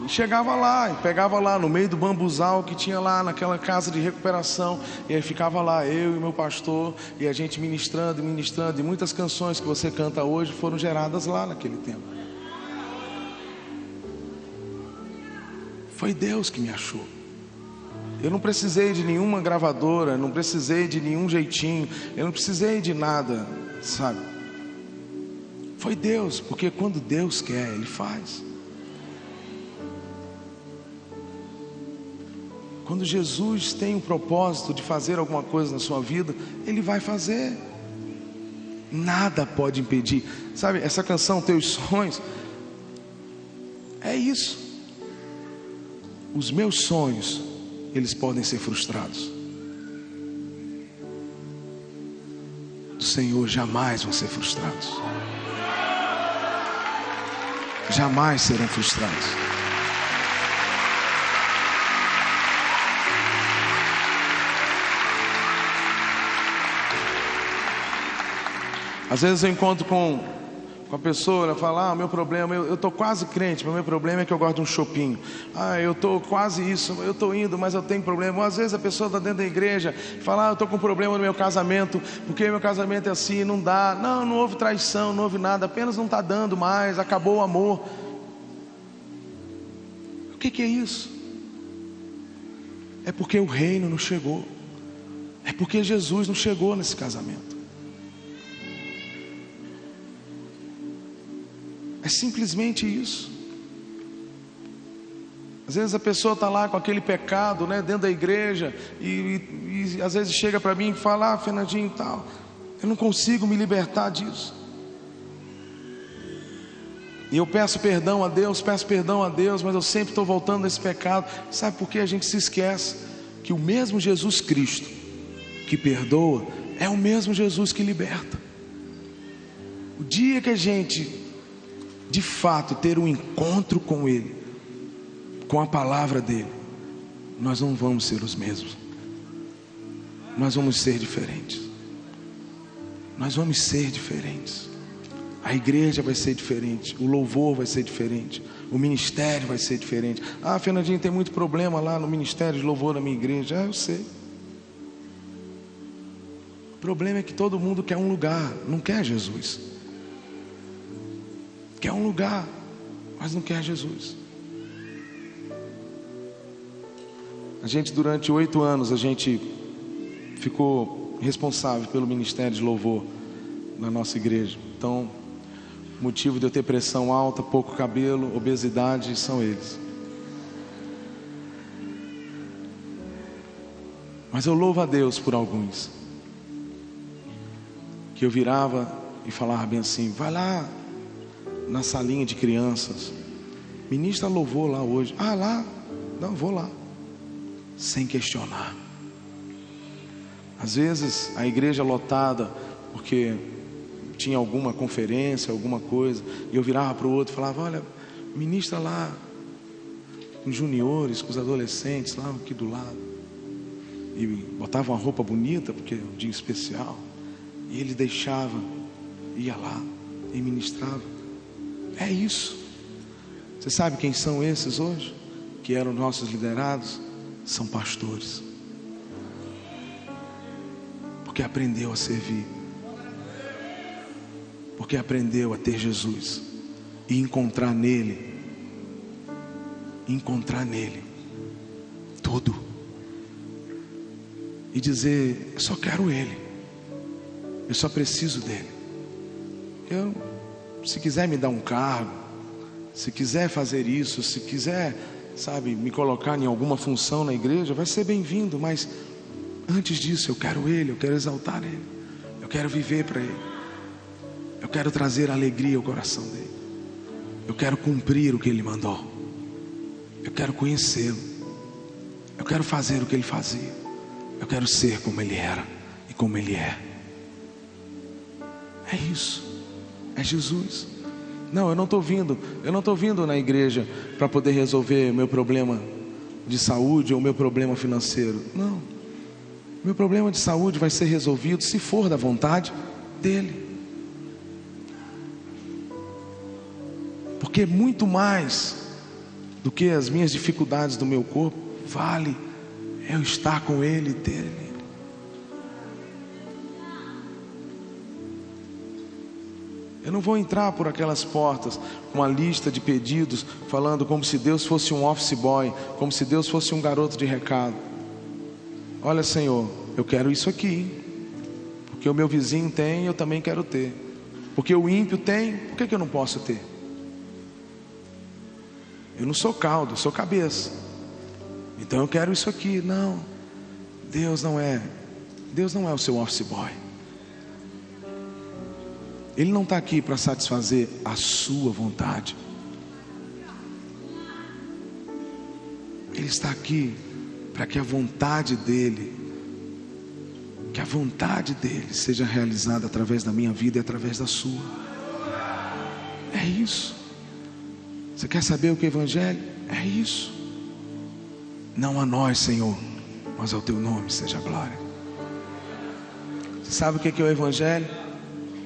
E chegava lá, e pegava lá no meio do bambuzal que tinha lá naquela casa de recuperação. E aí ficava lá, eu e meu pastor, e a gente ministrando e ministrando. E muitas canções que você canta hoje foram geradas lá naquele tempo. Foi Deus que me achou. Eu não precisei de nenhuma gravadora, não precisei de nenhum jeitinho, eu não precisei de nada, sabe? Foi Deus, porque quando Deus quer, Ele faz. Quando Jesus tem um propósito de fazer alguma coisa na sua vida, Ele vai fazer. Nada pode impedir. Sabe, essa canção, Teus Sonhos, é isso. Os meus sonhos, eles podem ser frustrados. Do Senhor jamais vão ser frustrados. Jamais serão frustrados. Às vezes eu encontro com a pessoa, ela fala: ah, meu problema, eu estou quase crente, mas meu problema é que eu gosto de um chopinho. Ah, eu estou quase isso, eu estou indo, mas eu tenho problema. Ou às vezes a pessoa está dentro da igreja, fala: ah, eu estou com problema no meu casamento, porque meu casamento é assim, não dá. Não houve traição, não houve nada, apenas não está dando mais, acabou o amor. O que é isso? É porque o reino não chegou. É porque Jesus não chegou nesse casamento. É simplesmente isso. Às vezes a pessoa está lá com aquele pecado, né, dentro da igreja, e às vezes chega para mim e fala: ah, Fernandinho, tal, eu não consigo me libertar disso. E eu peço perdão a Deus, mas eu sempre estou voltando nesse pecado. Sabe por que a gente se esquece? Que o mesmo Jesus Cristo que perdoa é o mesmo Jesus que liberta. O dia que a gente de fato ter um encontro com Ele, com a palavra dele, nós não vamos ser os mesmos, nós vamos ser diferentes. Nós vamos ser diferentes. A igreja vai ser diferente, o louvor vai ser diferente, o ministério vai ser diferente. Ah, Fernandinho, tem muito problema lá no ministério de louvor da minha igreja. Eu sei. O problema é que todo mundo quer um lugar, não quer Jesus. Quer um lugar, mas não quer Jesus. A gente, durante 8 anos, a gente ficou responsável pelo ministério de louvor na nossa igreja. Então, o motivo de eu ter pressão alta, pouco cabelo, obesidade, são eles. Mas eu louvo a Deus por alguns, que eu virava e falava bem assim: vai lá na salinha de crianças, ministra louvor lá hoje. Ah, lá? Não, vou lá. Sem questionar. Às vezes a igreja lotada, porque tinha alguma conferência, alguma coisa, e eu virava para o outro e falava: olha, ministra lá com os juniores, com os adolescentes lá aqui do lado. E botava uma roupa bonita, porque é um dia especial, e ele deixava, ia lá e ministrava. É isso. Você sabe quem são esses hoje? Que eram nossos liderados? São pastores, porque aprendeu a servir, porque aprendeu a ter Jesus e encontrar nele tudo, e dizer: eu só quero Ele, eu só preciso dele. Se quiser me dar um cargo, se quiser fazer isso, se quiser, sabe, me colocar em alguma função na igreja, vai ser bem-vindo, mas antes disso eu quero Ele, eu quero exaltar Ele, eu quero viver para Ele, eu quero trazer alegria ao coração dele, eu quero cumprir o que Ele mandou, eu quero conhecê-lo, eu quero fazer o que Ele fazia, eu quero ser como Ele era e como Ele é. É isso, é Jesus. Não, eu não estou vindo na igreja para poder resolver meu problema de saúde ou meu problema financeiro. Não, meu problema de saúde vai ser resolvido se for da vontade dele. Porque muito mais do que as minhas dificuldades do meu corpo, vale eu estar com Ele e ter Ele. Eu não vou entrar por aquelas portas com uma lista de pedidos, falando como se Deus fosse um office boy, como se Deus fosse um garoto de recado. Olha, Senhor, eu quero isso aqui, porque o meu vizinho tem, eu também quero ter. Porque o ímpio tem, por que eu não posso ter? Eu não sou caldo, eu sou cabeça. Então eu quero isso aqui. Não, Deus não é o seu office boy. Ele não está aqui para satisfazer a sua vontade. Ele está aqui para que a vontade dele seja realizada através da minha vida e através da sua. É isso. Você quer saber o que é Evangelho? É isso. Não a nós, Senhor, mas ao teu nome seja a glória. Você sabe o que é o Evangelho?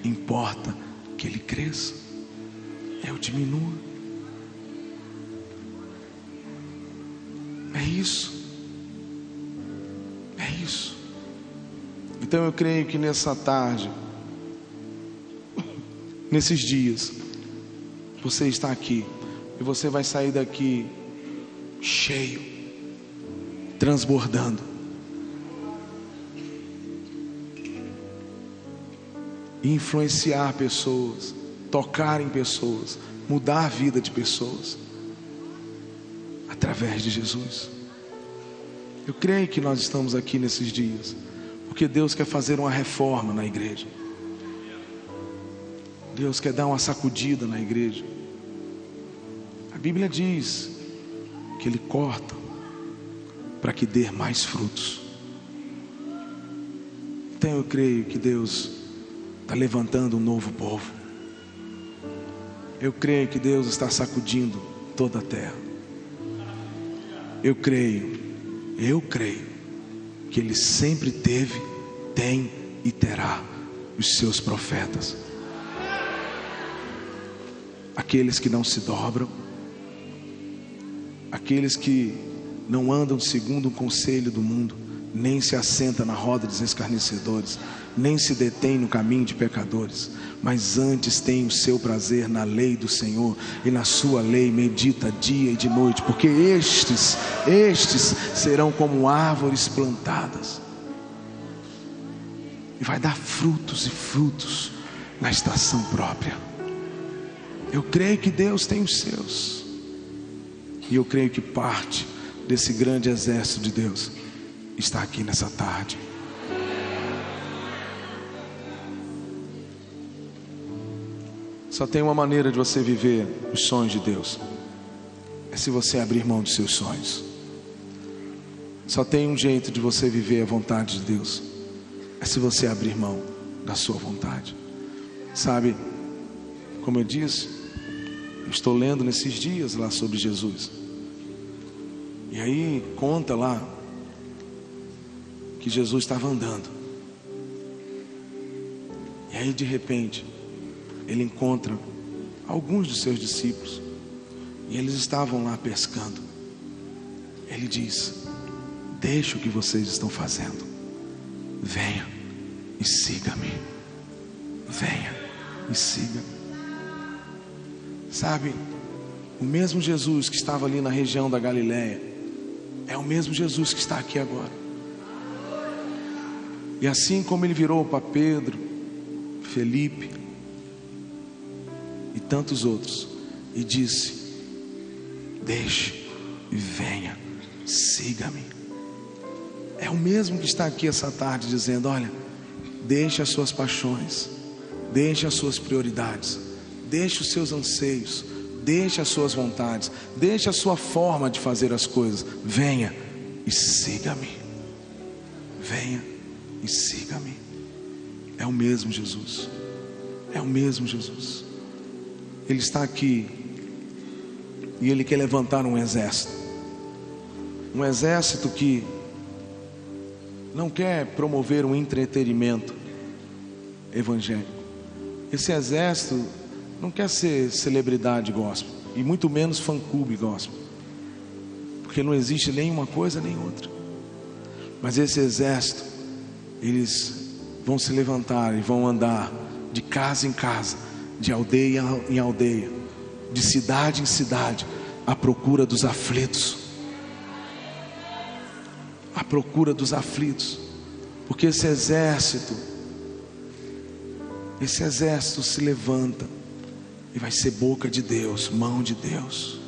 Importa que ele cresça, eu diminua. É isso. É isso. Então eu creio que nessa tarde, nesses dias, você está aqui e você vai sair daqui cheio, transbordando. Influenciar pessoas, tocar em pessoas, mudar a vida de pessoas através de Jesus. Eu creio que nós estamos aqui nesses dias porque Deus quer fazer uma reforma na igreja. Deus quer dar uma sacudida na igreja. A Bíblia diz que Ele corta para que dê mais frutos. Então eu creio que Deus está levantando um novo povo. Eu creio que Deus está sacudindo toda a terra. Eu creio que Ele sempre teve, tem e terá os seus profetas. Aqueles que não se dobram, aqueles que não andam segundo o conselho do mundo, nem se assenta na roda dos escarnecedores, nem se detém no caminho de pecadores, mas antes tem o seu prazer na lei do Senhor, e na sua lei medita dia e de noite, porque estes serão como árvores plantadas, e vai dar frutos e frutos na estação própria. Eu creio que Deus tem os seus, e eu creio que parte desse grande exército de Deus está aqui nessa tarde. Só tem uma maneira de você viver os sonhos de Deus, é se você abrir mão dos seus sonhos. Só tem um jeito de você viver a vontade de Deus, é se você abrir mão da sua vontade. Sabe, como eu disse, eu estou lendo nesses dias lá sobre Jesus, e aí conta lá que Jesus estava andando, e aí de repente ele encontra alguns dos seus discípulos, e eles estavam lá pescando. Ele diz: deixa o que vocês estão fazendo, venha e siga-me, venha e siga-me. Sabe, o mesmo Jesus que estava ali na região da Galileia é o mesmo Jesus que está aqui agora. E assim como ele virou para Pedro, Felipe e tantos outros, e disse: deixe e venha, siga-me. É o mesmo que está aqui essa tarde dizendo: olha, deixe as suas paixões, deixe as suas prioridades, deixe os seus anseios, deixe as suas vontades, deixe a sua forma de fazer as coisas, venha e siga-me, venha e siga-me. É o mesmo Jesus, é o mesmo Jesus. Ele está aqui e Ele quer levantar um exército que não quer promover um entretenimento evangélico. Esse exército não quer ser celebridade gospel, e muito menos fã-clube gospel, porque não existe nem uma coisa nem outra. Mas esse exército, eles vão se levantar e vão andar de casa em casa, de aldeia em aldeia, de cidade em cidade, à procura dos aflitos, à procura dos aflitos, porque esse exército se levanta e vai ser boca de Deus, mão de Deus,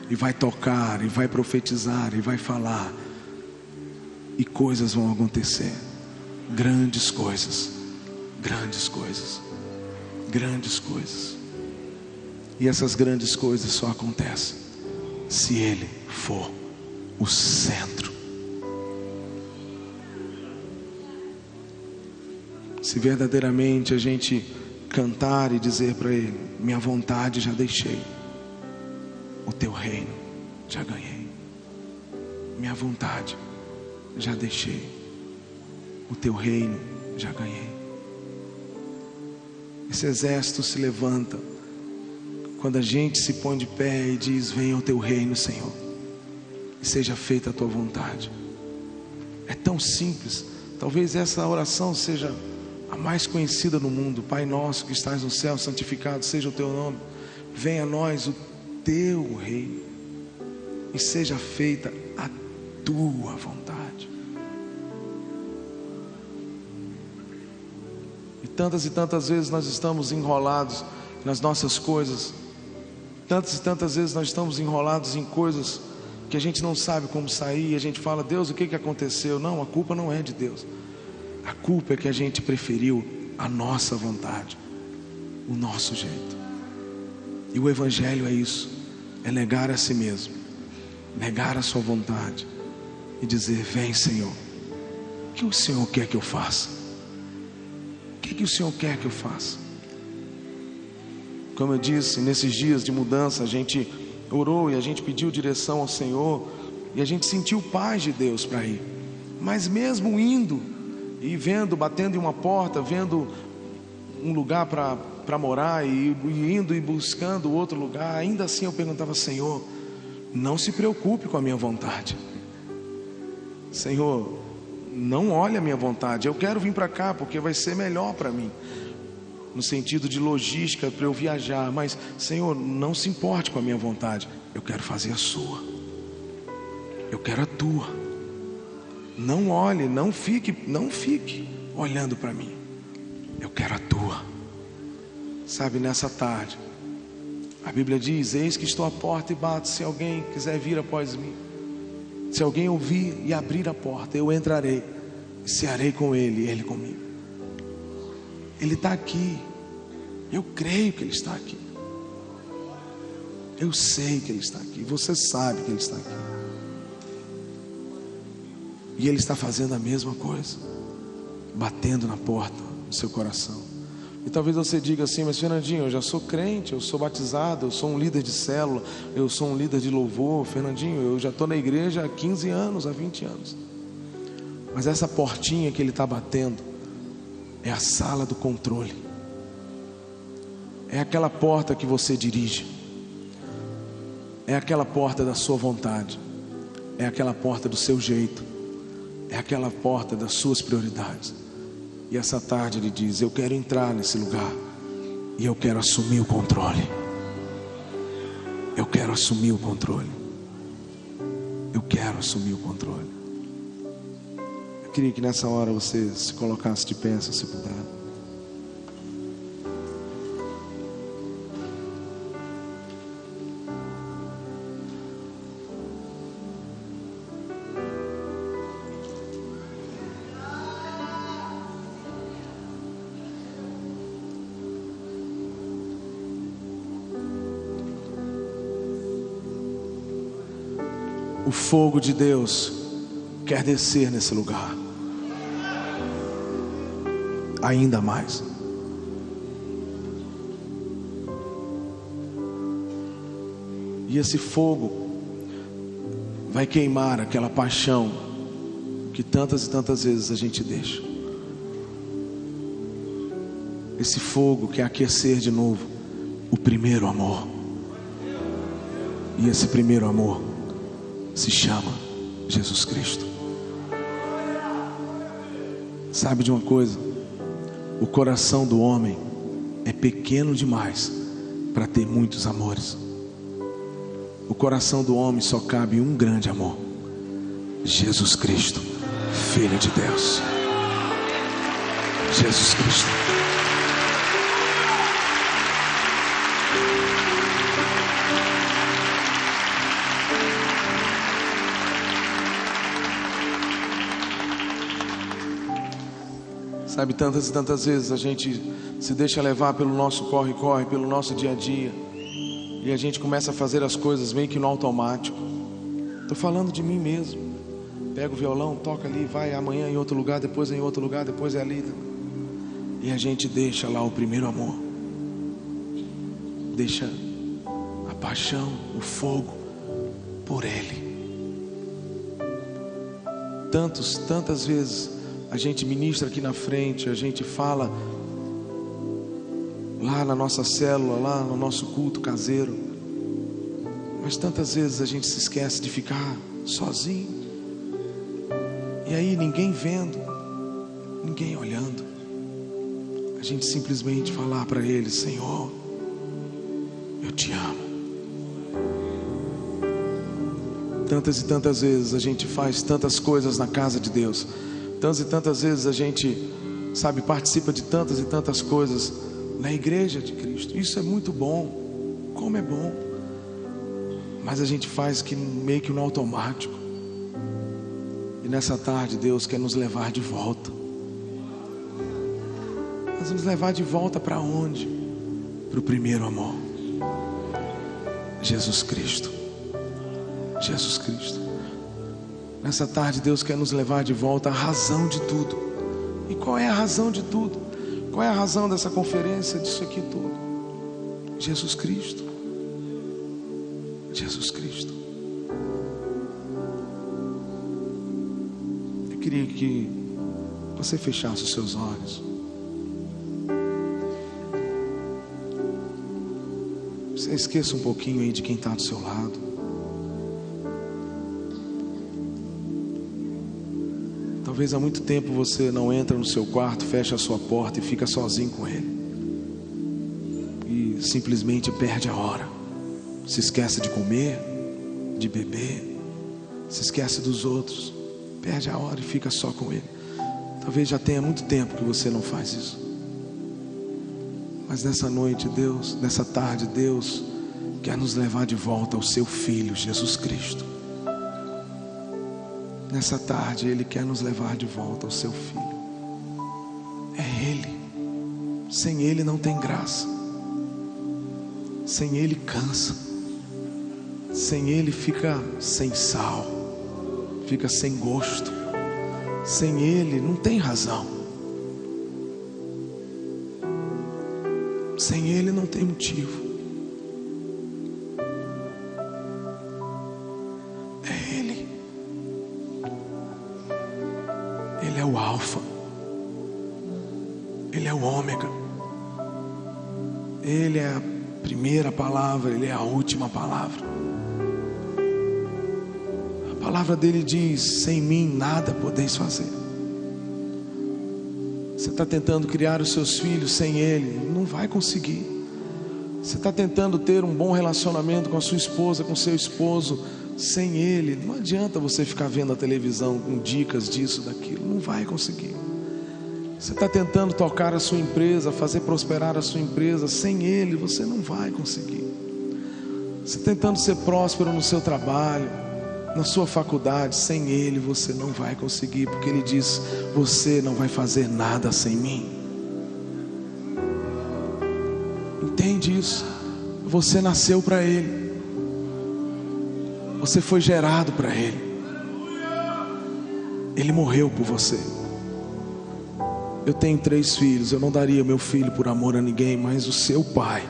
e vai tocar, e vai profetizar, e vai falar, e coisas vão acontecer, grandes coisas, grandes coisas, grandes coisas. E essas grandes coisas só acontecem se Ele for o centro. Se verdadeiramente a gente cantar e dizer para Ele: minha vontade já deixei, o teu reino já ganhei. Minha vontade já deixei, o teu reino já ganhei. Esse exército se levanta quando a gente se põe de pé e diz: venha o teu reino, Senhor, e seja feita a tua vontade. É tão simples. Talvez essa oração seja a mais conhecida no mundo. Pai nosso que estás no céu, santificado seja o teu nome, venha a nós o teu reino, e seja feita a tua vontade. E tantas vezes nós estamos enrolados nas nossas coisas, tantas e tantas vezes nós estamos enrolados em coisas que a gente não sabe como sair, e a gente fala: Deus, o que aconteceu? Não, a culpa não é de Deus. A culpa é que a gente preferiu a nossa vontade, o nosso jeito. E o Evangelho é isso, é negar a si mesmo, negar a sua vontade e dizer: vem, Senhor, o que o Senhor quer que eu faça? O que o Senhor quer que eu faça? Como eu disse, nesses dias de mudança a gente orou e a gente pediu direção ao Senhor, e a gente sentiu paz de Deus para ir. Mas mesmo indo, e vendo, batendo em uma porta, vendo um lugar para morar e indo e buscando outro lugar, ainda assim eu perguntava: Senhor, não se preocupe com a minha vontade. Senhor, não olhe a minha vontade. Eu quero vir para cá porque vai ser melhor para mim, no sentido de logística, para eu viajar. Mas, Senhor, não se importe com a minha vontade. Eu quero fazer a sua. Eu quero a tua. Não olhe, não fique olhando para mim. Eu quero a tua. Sabe, nessa tarde, a Bíblia diz: eis que estou à porta e bato. Se alguém quiser vir após mim, se alguém ouvir e abrir a porta, eu entrarei e cearei com ele e ele comigo. Ele está aqui. Eu creio que ele está aqui. Eu sei que ele está aqui. Você sabe que ele está aqui. E ele está fazendo a mesma coisa, batendo na porta do seu coração. E talvez você diga assim: mas Fernandinho, eu já sou crente, eu sou batizado, eu sou um líder de célula, eu sou um líder de louvor. Fernandinho, eu já estou na igreja há 15 anos, há 20 anos. Mas essa portinha que ele está batendo é a sala do controle. É aquela porta que você dirige. É aquela porta da sua vontade. É aquela porta do seu jeito. É aquela porta das suas prioridades. E essa tarde ele diz: eu quero entrar nesse lugar e eu quero assumir o controle. Eu quero assumir o controle. Eu quero assumir o controle. Eu queria que nessa hora você se colocasse de pé, se você puder. O fogo de Deus quer descer nesse lugar ainda mais. E esse fogo vai queimar aquela paixão que tantas e tantas vezes a gente deixa. Esse fogo quer aquecer de novo o primeiro amor. E esse primeiro amor se chama Jesus Cristo. Sabe de uma coisa? O coração do homem é pequeno demais para ter muitos amores. O coração do homem só cabe um grande amor: Jesus Cristo, Filho de Deus. Jesus Cristo. Sabe, tantas e tantas vezes a gente se deixa levar pelo nosso corre-corre, pelo nosso dia a dia, e a gente começa a fazer as coisas meio que no automático. Estou falando de mim mesmo. Pega o violão, toca ali, vai amanhã em outro lugar, depois em outro lugar, depois é ali. E a gente deixa lá o primeiro amor. Deixa a paixão, o fogo por Ele. Tantas vezes a gente ministra aqui na frente, a gente fala lá na nossa célula, lá no nosso culto caseiro, mas tantas vezes a gente se esquece de ficar sozinho, e aí ninguém vendo, ninguém olhando, a gente simplesmente falar para Ele: Senhor, eu te amo. Tantas e tantas vezes a gente faz tantas coisas na casa de Deus. Tantas e tantas vezes a gente, sabe, participa de tantas e tantas coisas na igreja de Cristo. Isso é muito bom, como é bom. Mas a gente faz que meio que no automático. E nessa tarde Deus quer nos levar de volta. Mas nos levar de volta para onde? Para o primeiro amor. Jesus Cristo. Jesus Cristo. Nessa tarde Deus quer nos levar de volta à razão de tudo. E qual é a razão de tudo? Qual é a razão dessa conferência, disso aqui tudo? Jesus Cristo. Jesus Cristo. Eu queria que você fechasse os seus olhos. Você esqueça um pouquinho aí de quem está do seu lado. Talvez há muito tempo você não entra no seu quarto, fecha a sua porta e fica sozinho com Ele. E simplesmente perde a hora. Se esquece de comer, de beber, se esquece dos outros, perde a hora e fica só com Ele. Talvez já tenha muito tempo que você não faz isso. Mas nessa noite, Deus, nessa tarde, Deus quer nos levar de volta ao seu Filho, Jesus Cristo. Nessa tarde, Ele quer nos levar de volta ao seu Filho. É Ele. Sem Ele não tem graça. Sem Ele cansa. Sem Ele fica sem sal. Fica sem gosto. Sem Ele não tem razão. Sem Ele não tem motivo. É Ele. Ele é o Alfa. Ele é o Ômega. Ele é a primeira palavra, Ele é a última palavra. A palavra dele diz: sem mim nada podeis fazer. Você está tentando criar os seus filhos sem Ele, não vai conseguir. Você está tentando ter um bom relacionamento com a sua esposa, com o seu esposo, sem Ele, não adianta você ficar vendo a televisão com dicas disso, daquilo, não vai conseguir. Você está tentando tocar a sua empresa, fazer prosperar a sua empresa, sem Ele você não vai conseguir. Você está tentando ser próspero no seu trabalho, na sua faculdade, sem Ele você não vai conseguir, porque Ele diz: você não vai fazer nada sem mim. Entende isso? Você nasceu para Ele. Você foi gerado para Ele. Ele morreu por você. Eu tenho 3 filhos. Eu não daria meu filho por amor a ninguém, mas o seu pai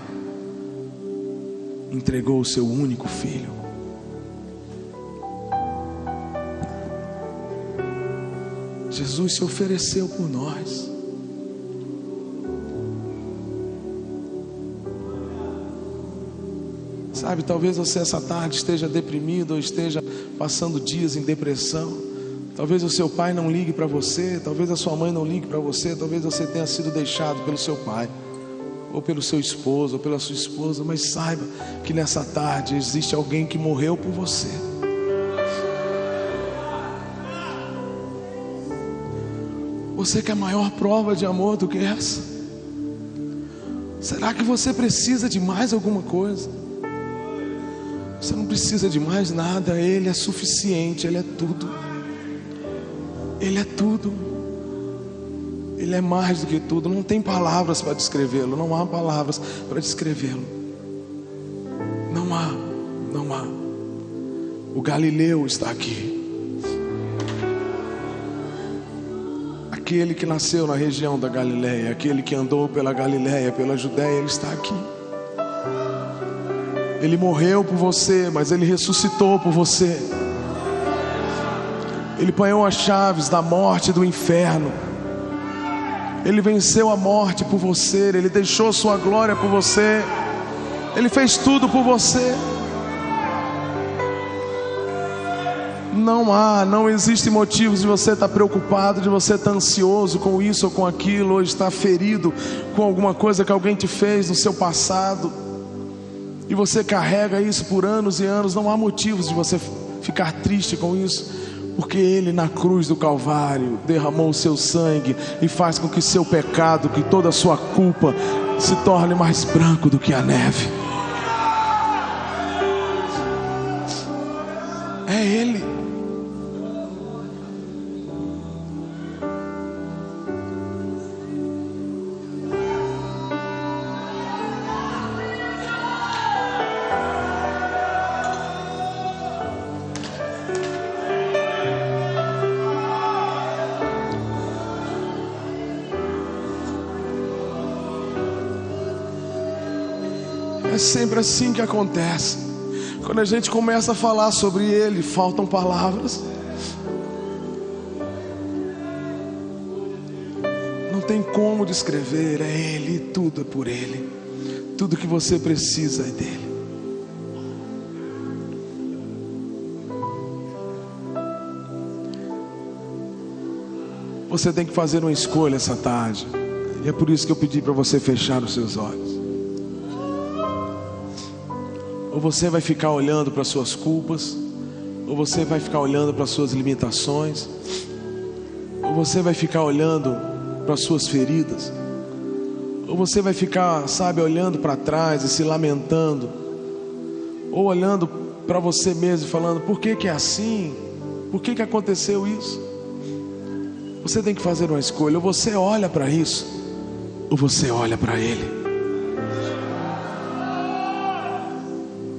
entregou o seu único filho. Jesus se ofereceu por nós. Sabe, talvez você essa tarde esteja deprimido ou esteja passando dias em depressão. Talvez o seu pai não ligue para você, talvez a sua mãe não ligue para você, talvez você tenha sido deixado pelo seu pai, ou pelo seu esposo, ou pela sua esposa. Mas saiba que nessa tarde existe alguém que morreu por você. Você quer maior prova de amor do que essa? Será que você precisa de mais alguma coisa? Você não precisa de mais nada. Ele é suficiente, Ele é tudo. Ele é tudo. Ele é mais do que tudo. Não tem palavras para descrevê-lo. Não há palavras para descrevê-lo. Não há. Não há. O Galileu está aqui. Aquele que nasceu na região da Galileia, aquele que andou pela Galileia, pela Judéia, Ele está aqui. Ele morreu por você, mas Ele ressuscitou por você. Ele apanhou as chaves da morte e do inferno. Ele venceu a morte por você. Ele deixou sua glória por você. Ele fez tudo por você. Não existe motivos de você estar preocupado, de você estar ansioso com isso ou com aquilo, ou estar ferido com alguma coisa que alguém te fez no seu passado, e você carrega isso por anos e anos. Não há motivos de você ficar triste com isso, porque Ele na cruz do Calvário derramou o seu sangue e faz com que seu pecado, que toda a sua culpa se torne mais branco do que a neve. É Ele. É sempre assim que acontece. Quando a gente começa a falar sobre Ele, faltam palavras. tem como descrever, é Ele, tudo é por Ele. Tudo que você precisa é dele. Você tem que fazer uma escolha essa tarde. E é por isso que eu pedi para você fechar os seus olhos. Ou você vai ficar olhando para as suas culpas, ou você vai ficar olhando para as suas limitações, ou você vai ficar olhando para as suas feridas, ou você vai ficar, sabe, olhando para trás e se lamentando, ou olhando para você mesmo e falando: por que que é assim? Por que que aconteceu isso? Você tem que fazer uma escolha. Ou você olha para isso, ou você olha para Ele.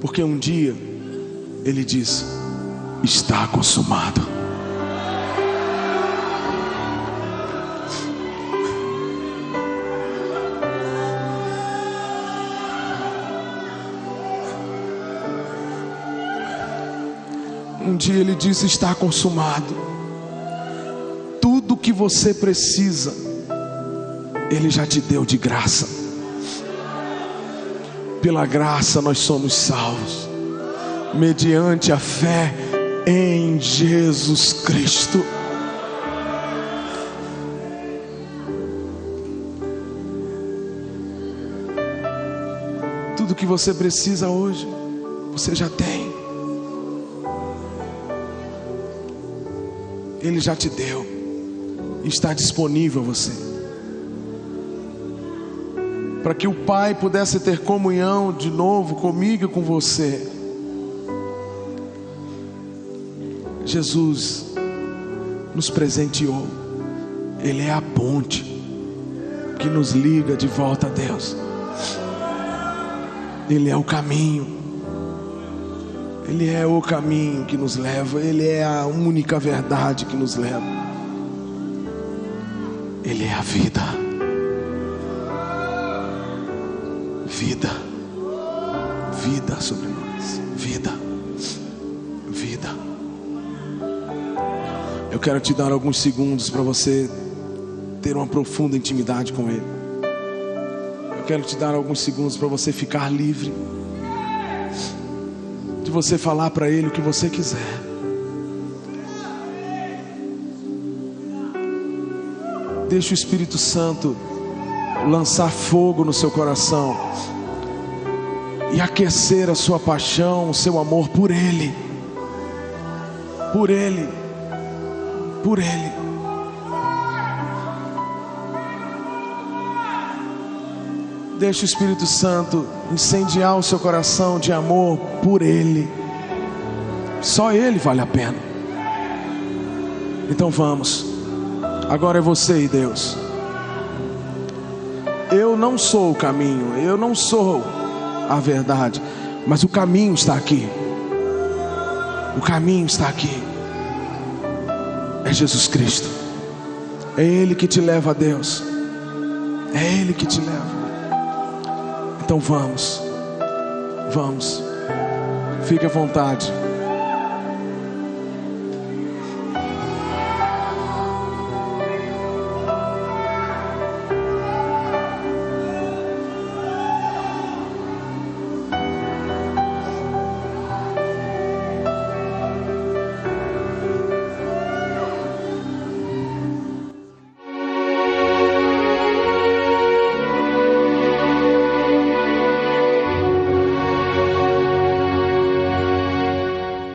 Porque um dia Ele disse: está consumado. Um dia Ele disse: está consumado. Tudo que você precisa, Ele já te deu de graça. Pela graça nós somos salvos, mediante a fé em Jesus Cristo. Tudo que você precisa hoje, você já tem. Ele já te deu. Está disponível a você. Para que o Pai pudesse ter comunhão de novo comigo e com você, Jesus nos presenteou. Ele é a ponte que nos liga de volta a Deus. Ele é o caminho. Ele é o caminho que nos leva. Ele é a única verdade que nos leva. Ele é a vida. Vida. Vida sobre nós. Vida. Vida. Eu quero te dar alguns segundos para você ter uma profunda intimidade com Ele. Eu quero te dar alguns segundos para você ficar livre, de você falar para Ele o que você quiser. Deixa o Espírito Santo lançar fogo no seu coração e aquecer a sua paixão, o seu amor por Ele. Por Ele. Por Ele. Deixa o Espírito Santo incendiar o seu coração de amor por Ele. Só Ele vale a pena. Então vamos. Agora é você e Deus. Eu não sou o caminho, eu não sou a verdade, mas o caminho está aqui. O caminho está aqui. É Jesus Cristo. É Ele que te leva a Deus. É Ele que te leva. Então vamos. Vamos. Fique à vontade.